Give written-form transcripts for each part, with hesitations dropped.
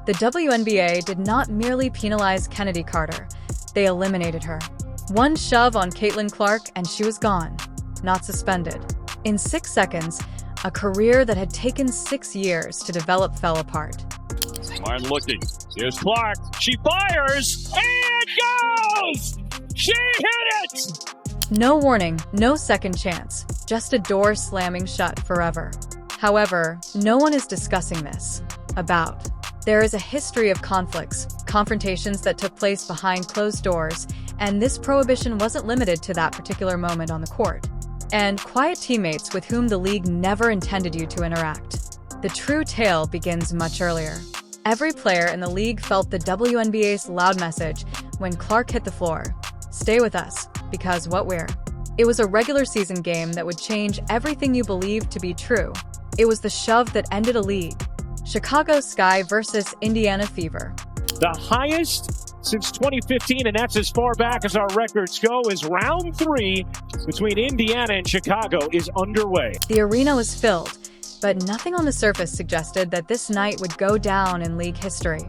The WNBA did not merely penalize Chennedy Carter, they eliminated her. One shove on Caitlin Clark and she was gone, not suspended. In 6 seconds, a career that had taken 6 years to develop fell apart. Martin looking. Here's Clark. She fires and goes! She hit it! No warning, no second chance, just a door slamming shut forever. However, no one is discussing this. There is a history of conflicts, confrontations that took place behind closed doors, and this prohibition wasn't limited to that particular moment on the court. And quiet teammates with whom the league never intended you to interact. The true tale begins much earlier. Every player in the league felt the WNBA's loud message when Clark hit the floor. Stay with us, because what we're. It was a regular season game that would change everything you believed to be true. It was the shove that ended a league. Chicago Sky versus Indiana Fever. The highest since 2015, and that's as far back as our records go, is round 3 between Indiana and Chicago is underway. The arena was filled, but nothing on the surface suggested that this night would go down in league history.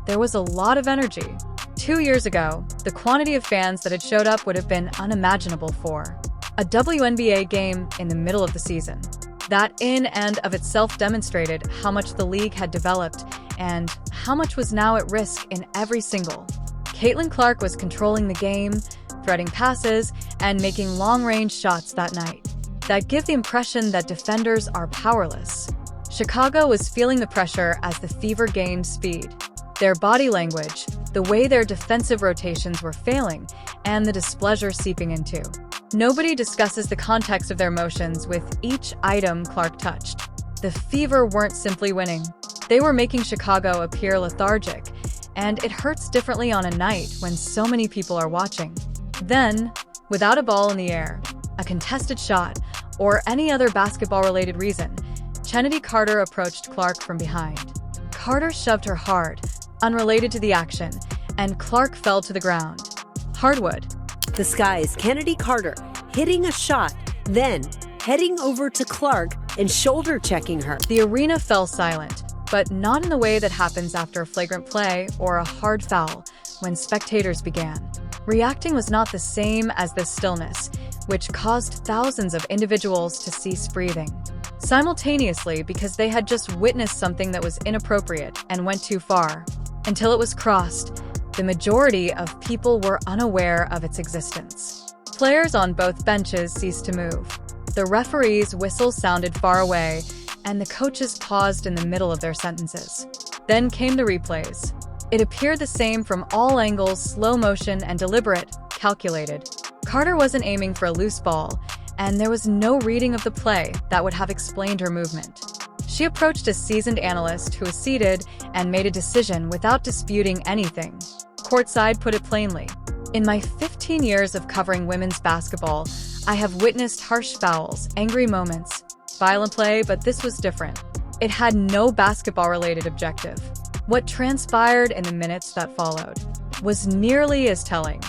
There was a lot of energy. 2 years ago, the quantity of fans that had showed up would have been unimaginable for a WNBA game in the middle of the season. That in and of itself demonstrated how much the league had developed and how much was now at risk in every single. Caitlin Clark was controlling the game, threading passes, and making long-range shots that night that give the impression that defenders are powerless. Chicago was feeling the pressure as the Fever gained speed. Their body language, the way their defensive rotations were failing, and the displeasure seeping into. Nobody discusses the context of their motions with each item Clark touched. The Fever weren't simply winning. They were making Chicago appear lethargic, and it hurts differently on a night when so many people are watching. Then, without a ball in the air, a contested shot, or any other basketball-related reason, Chennedy Carter approached Clark from behind. Carter shoved her hard, unrelated to the action, and Clark fell to the ground. Hardwood. The Sky's Chennedy Carter hitting a shot, then heading over to Clark and shoulder-checking her. The arena fell silent, but not in the way that happens after a flagrant play or a hard foul when spectators began. Reacting was not the same as this stillness, which caused thousands of individuals to cease breathing simultaneously because they had just witnessed something that was inappropriate and went too far. Until it was crossed, the majority of people were unaware of its existence. Players on both benches ceased to move. The referee's whistle sounded far away, and the coaches paused in the middle of their sentences. Then came the replays. It appeared the same from all angles, slow motion and deliberate, calculated. Carter wasn't aiming for a loose ball, and there was no reading of the play that would have explained her movement. She approached a seasoned analyst who was seated and made a decision without disputing anything. Courtside put it plainly. In my 15 years of covering women's basketball, I have witnessed harsh fouls, angry moments, violent play, but this was different. It had no basketball-related objective. What transpired in the minutes that followed was nearly as telling.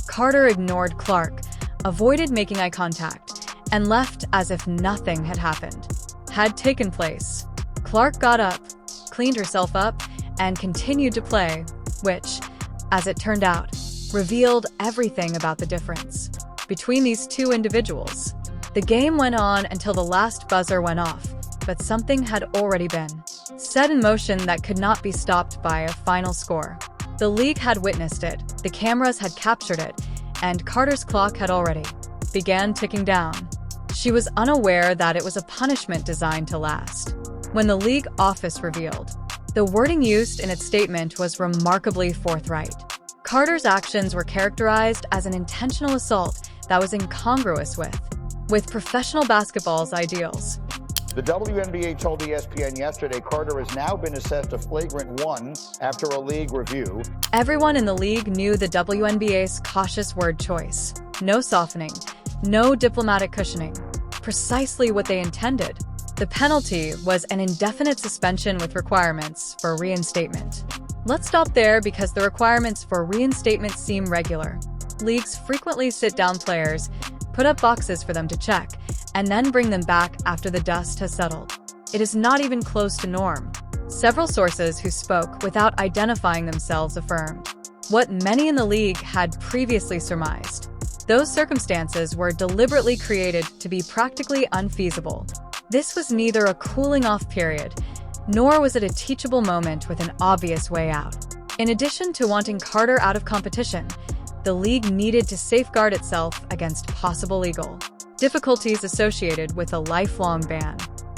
Carter ignored Clark, avoided making eye contact, and left as if nothing had taken place. Clark got up, cleaned herself up, and continued to play, which, as it turned out, revealed everything about the difference between these two individuals. The game went on until the last buzzer went off, but something had already been set in motion that could not be stopped by a final score. The league had witnessed it, the cameras had captured it, and Carter's clock had already began ticking down. She was unaware that it was a punishment designed to last. When the league office revealed, the wording used in its statement was remarkably forthright. Carter's actions were characterized as an intentional assault that was incongruous with professional basketball's ideals. The WNBA told ESPN yesterday Carter has now been assessed a flagrant 1 after a league review. Everyone in the league knew the WNBA's cautious word choice. No softening, no diplomatic cushioning. Precisely what they intended. The penalty was an indefinite suspension with requirements for reinstatement. Let's stop there because the requirements for reinstatement seem regular. Leagues frequently sit down players, put up boxes for them to check, and then bring them back after the dust has settled. It is not even close to norm. Several sources who spoke without identifying themselves affirmed what many in the league had previously surmised. Those circumstances were deliberately created to be practically unfeasible. This was neither a cooling-off period, nor was it a teachable moment with an obvious way out. In addition to wanting Carter out of competition, the league needed to safeguard itself against possible legal difficulties associated with a lifelong ban.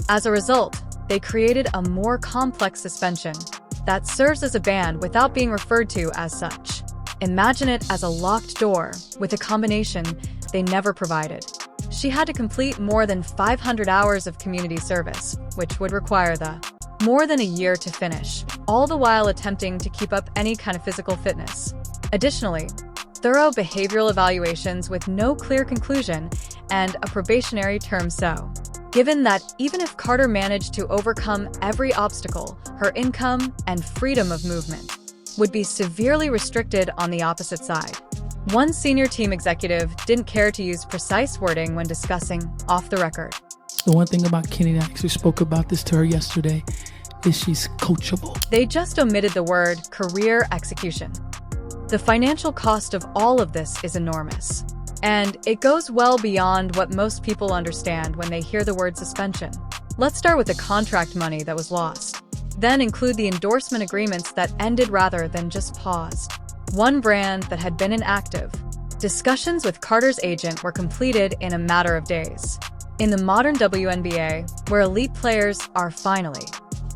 As a result, they created a more complex suspension that serves as a ban without being referred to as such. Imagine it as a locked door with a combination they never provided. She had to complete more than 500 hours of community service, which would require more than a year to finish, all the while attempting to keep up any kind of physical fitness. Additionally, thorough behavioral evaluations with no clear conclusion and a probationary term. So, given that even if Carter managed to overcome every obstacle, her income and freedom of movement would be severely restricted on the opposite side. One senior team executive didn't care to use precise wording when discussing off the record. The one thing about Kennedy, I actually spoke about this to her yesterday, is she's coachable. They just omitted the word career execution. The financial cost of all of this is enormous, and it goes well beyond what most people understand when they hear the word suspension. Let's start with the contract money that was lost, then include the endorsement agreements that ended rather than just paused. One brand that had been inactive. Discussions with Carter's agent were completed in a matter of days. In the modern WNBA, where elite players are finally,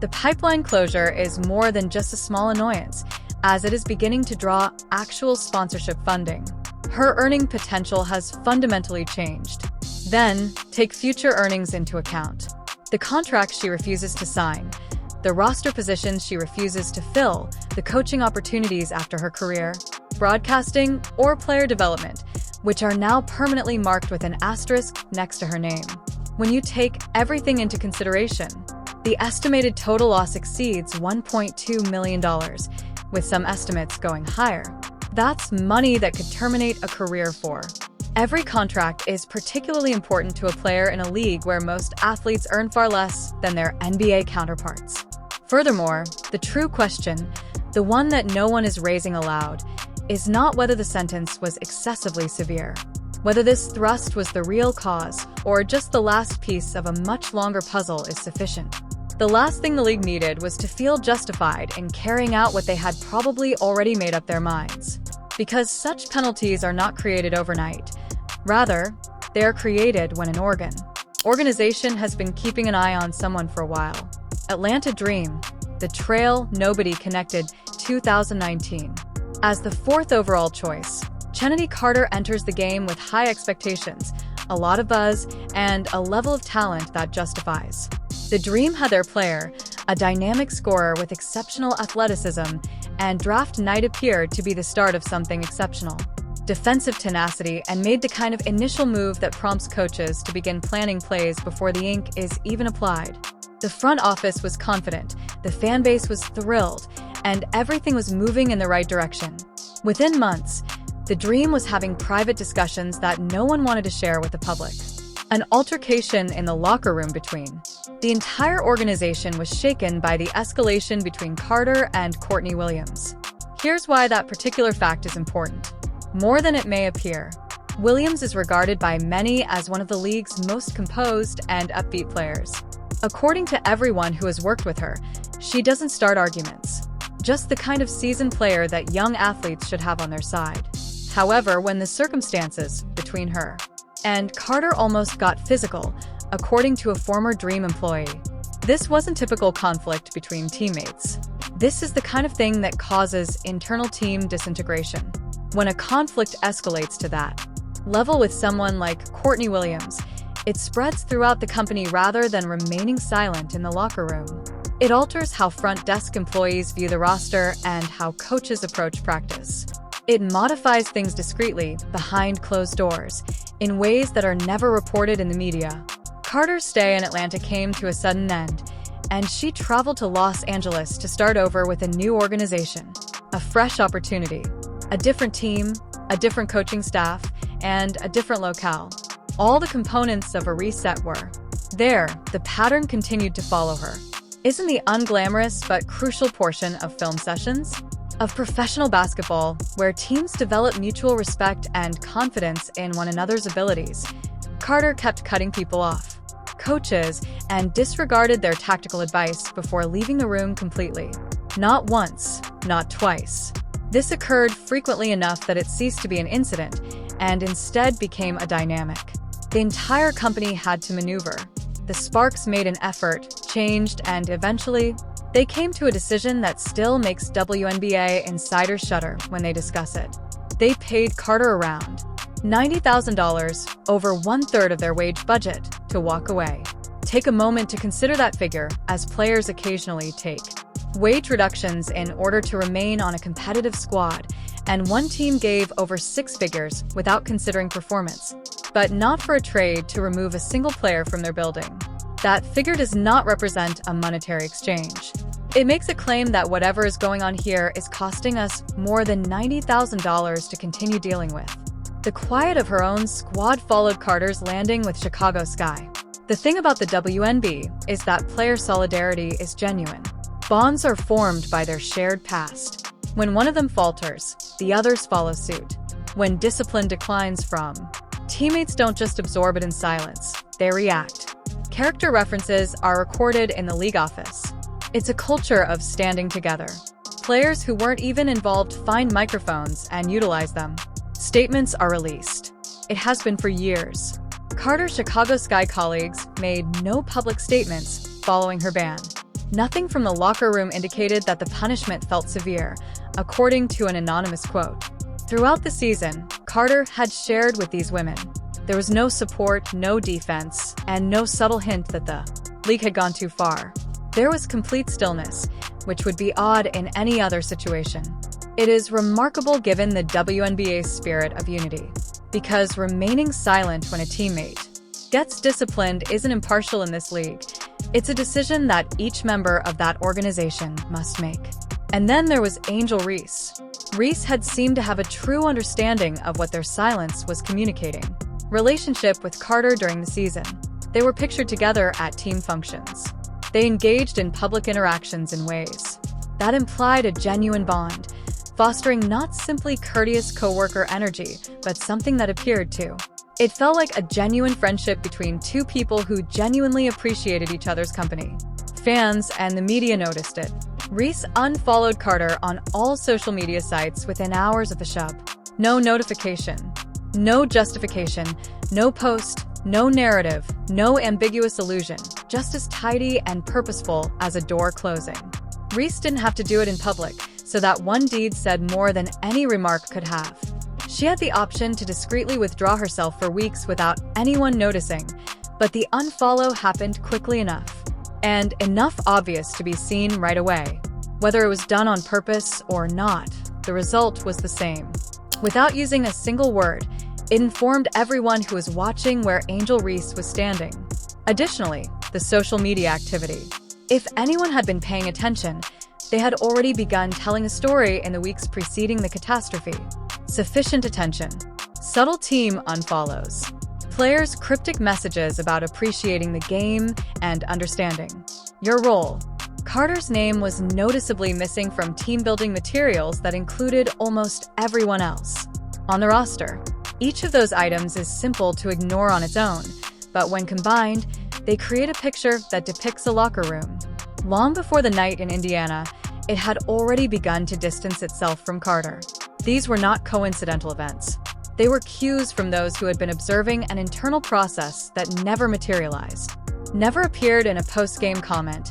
the pipeline closure is more than just a small annoyance, as it is beginning to draw actual sponsorship funding. Her earning potential has fundamentally changed. Then, take future earnings into account. The contract she refuses to sign, the roster positions she refuses to fill, the coaching opportunities after her career, broadcasting, or player development, which are now permanently marked with an asterisk next to her name. When you take everything into consideration, the estimated total loss exceeds $1.2 million, with some estimates going higher. That's money that could terminate a career for. Every contract is particularly important to a player in a league where most athletes earn far less than their NBA counterparts. Furthermore, the true question, the one that no one is raising aloud, is not whether the sentence was excessively severe, whether this thrust was the real cause or just the last piece of a much longer puzzle is sufficient. The last thing the league needed was to feel justified in carrying out what they had probably already made up their minds. Because such penalties are not created overnight. Rather, they are created when an organization has been keeping an eye on someone for a while. Atlanta Dream, the trail nobody connected, 2019. As the fourth overall choice, Chennedy Carter enters the game with high expectations, a lot of buzz, and a level of talent that justifies. The Dream had their player, a dynamic scorer with exceptional athleticism, and draft night appeared to be the start of something exceptional. Defensive tenacity, and made the kind of initial move that prompts coaches to begin planning plays before the ink is even applied. The front office was confident, the fan base was thrilled, and everything was moving in the right direction. Within months, the Dream was having private discussions that no one wanted to share with the public. An altercation in the locker room between. The entire organization was shaken by the escalation between Carter and Courtney Williams. Here's why that particular fact is important. More than it may appear, Williams is regarded by many as one of the league's most composed and upbeat players. According to everyone who has worked with her, she doesn't start arguments. Just the kind of seasoned player that young athletes should have on their side. However, when the circumstances between her and Carter almost got physical, according to a former Dream employee, this wasn't typical conflict between teammates. This is the kind of thing that causes internal team disintegration. When a conflict escalates to that level with someone like Courtney Williams, it spreads throughout the company rather than remaining silent in the locker room. It alters how front desk employees view the roster and how coaches approach practice. It modifies things discreetly, behind closed doors, in ways that are never reported in the media. Carter's stay in Atlanta came to a sudden end, and she traveled to Los Angeles to start over with a new organization, a fresh opportunity, a different team, a different coaching staff, and a different locale. All the components of a reset were there. The pattern continued to follow her. isn't the unglamorous but crucial portion of film sessions? Of professional basketball, where teams develop mutual respect and confidence in one another's abilities. Carter kept cutting people off, coaches, and disregarded their tactical advice before leaving the room completely. Not once, not twice. This occurred frequently enough that it ceased to be an incident and instead became a dynamic. The entire company had to maneuver. The Sparks made an effort, changed, and eventually, they came to a decision that still makes WNBA insiders shudder when they discuss it. They paid Carter around $90,000, over one-third of their wage budget, to walk away. Take a moment to consider that figure, as players occasionally take wage reductions in order to remain on a competitive squad, and one team gave over six figures without considering performance, but not for a trade to remove a single player from their building. That figure does not represent a monetary exchange. It makes a claim that whatever is going on here is costing us more than $90,000 to continue dealing with. The quiet of her own squad followed Carter's landing with Chicago Sky. The thing about the WNBA is that player solidarity is genuine. Bonds are formed by their shared past. When one of them falters, the others follow suit. When discipline declines from, teammates don't just absorb it in silence, they react. Character references are recorded in the league office. It's a culture of standing together. Players who weren't even involved find microphones and utilize them. Statements are released. It has been for years. Carter's Chicago Sky colleagues made no public statements following her ban. Nothing from the locker room indicated that the punishment felt severe, according to an anonymous quote. Throughout the season, Carter had shared with these women. There was no support, no defense, and no subtle hint that the league had gone too far. There was complete stillness, which would be odd in any other situation. It is remarkable given the WNBA's spirit of unity, because remaining silent when a teammate gets disciplined isn't impartial in this league. It's a decision that each member of that organization must make. And then there was Angel Reese. Reese had seemed to have a true understanding of what their silence was communicating. Relationship with Carter during the season. They were pictured together at team functions. They engaged in public interactions in ways that implied a genuine bond, fostering not simply courteous coworker energy, but something that appeared to. It felt like a genuine friendship between two people who genuinely appreciated each other's company. Fans and the media noticed it. Reese unfollowed Carter on all social media sites within hours of the shove. No notification. No justification, no post, no narrative, no ambiguous allusion, just as tidy and purposeful as a door closing. Reese didn't have to do it in public, so that one deed said more than any remark could have. She had the option to discreetly withdraw herself for weeks without anyone noticing, but the unfollow happened quickly enough, and enough obvious to be seen right away. Whether it was done on purpose or not, the result was the same. Without using a single word, it informed everyone who was watching where Angel Reese was standing. Additionally, the social media activity. If anyone had been paying attention, they had already begun telling a story in the weeks preceding the catastrophe. Sufficient attention. Subtle team unfollows. Players' cryptic messages about appreciating the game and understanding your role. Carter's name was noticeably missing from team-building materials that included almost everyone else on the roster. Each of those items is simple to ignore on its own, but when combined, they create a picture that depicts a locker room. Long before the night in Indiana, it had already begun to distance itself from Carter. These were not coincidental events. They were cues from those who had been observing an internal process that never materialized, never appeared in a post-game comment,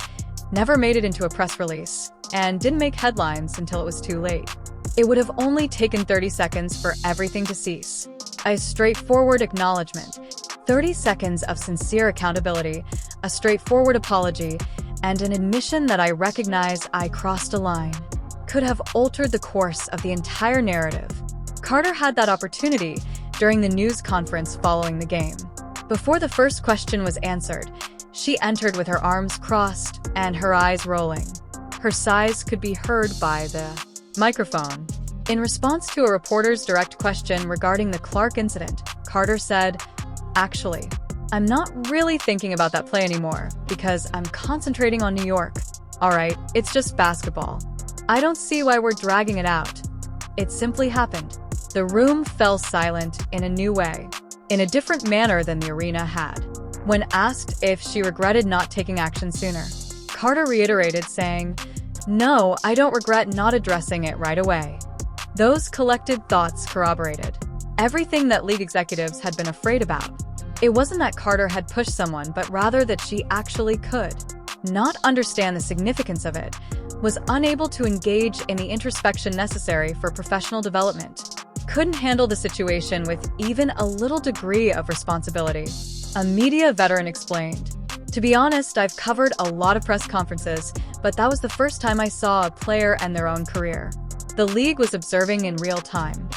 never made it into a press release, and didn't make headlines until it was too late. It would have only taken 30 seconds for everything to cease. A straightforward acknowledgement, 30 seconds of sincere accountability, a straightforward apology, and an admission that I recognize I crossed a line, could have altered the course of the entire narrative. Carter had that opportunity during the news conference following the game. Before the first question was answered, she entered with her arms crossed and her eyes rolling. Her sighs could be heard by the microphone. In response to a reporter's direct question regarding the Clark incident, Carter said, "Actually, I'm not really thinking about that play anymore because I'm concentrating on New York. All right, it's just basketball. I don't see why we're dragging it out. It simply happened. The room fell silent in a new way, in a different manner than the arena had. When asked if she regretted not taking action sooner, Carter reiterated, saying, "No, I don't regret not addressing it right away." Those collected thoughts corroborated everything that league executives had been afraid about. It wasn't that Carter had pushed someone, but rather that she actually could not understand the significance of it, was unable to engage in the introspection necessary for professional development, couldn't handle the situation with even a little degree of responsibility. A media veteran explained, "To be honest, I've covered a lot of press conferences, but that was the first time I saw a player end their own career. The league was observing in real time.